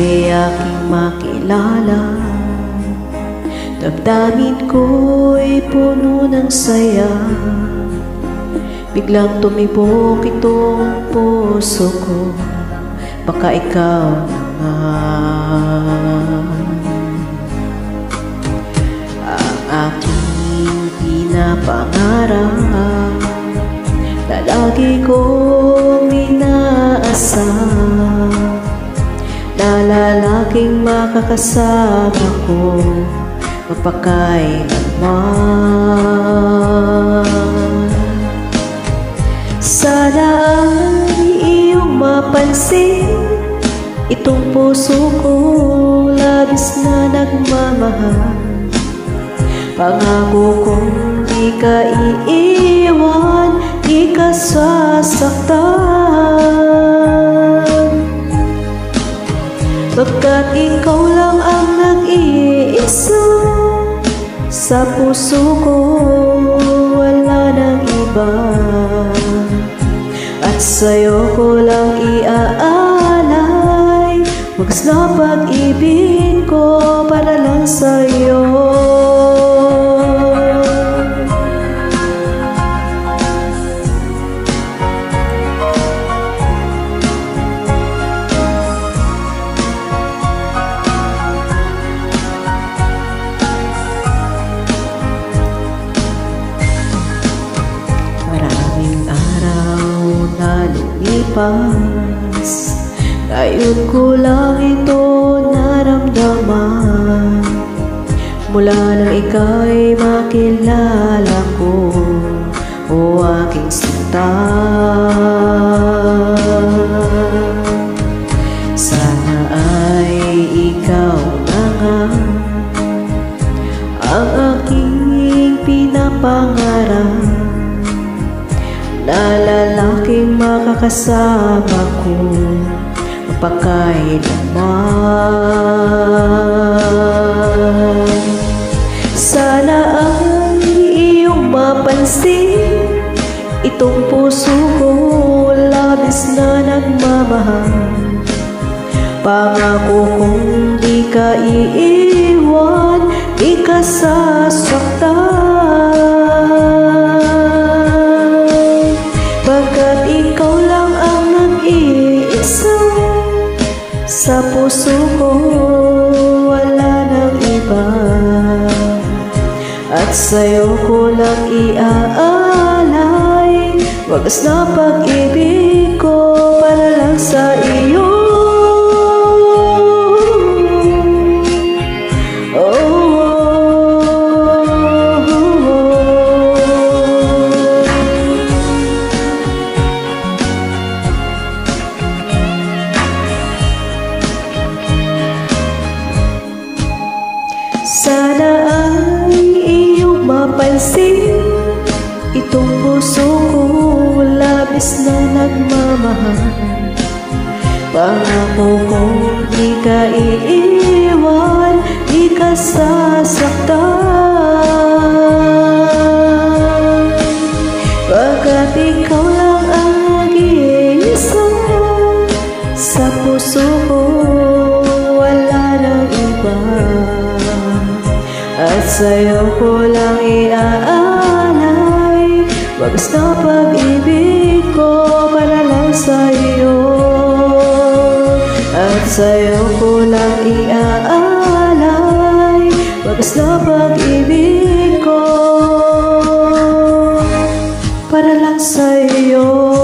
ika'y aking makilala. Damdamin ko'y puno ng saya. Biglang tumibok itong puso ko, baka ikaw na nga ang aking pinapangarap na lagi kong inaasam, na lalaking makakasama ko mapakailanman. Sana ay iyong mapansin itong puso ko labis na nagmamahal. Pangako kong di ka iiwan, di ka sasaktan, pagkat ikaw lang ang nag-iisa sa puso ko, wala nang iba. At sa'yo ko lang iaalay wagas na pag-ibig ko para lang sa'yo. Maraming araw na lumipas, ngayon ko lang ito naramdaman. Mula nang ika'y makilala ko, o aking sinta. Sana ay ikaw na nga ang aking pinapangarap, na lalaking makakasama ko mapakailanman. Sana ay iyong mapansin itong puso ko labis na nagmamahal. Pangako kong di ka iiwan, di ka sasaktan, pagkat ikaw lang ang nag-iisa sa puso ko, wala nang iba. At sa'yo ko lang iaalay wagas na pag-ibig ko para lang sa iyo. Sana ay iyong mapansin itong puso ko labis na nagmamahal. Pangako kong di ka iiwan, di ka sasaktan, pagkat ikaw lang ang nag-iisa sa puso ko, wala nang iba. At sa'yo ko lang iaalay wagas na pag-ibig ko para lang sa'yo. At sa'yo ko lang iaalay wagas na pag-ibig ko para lang sa'yo.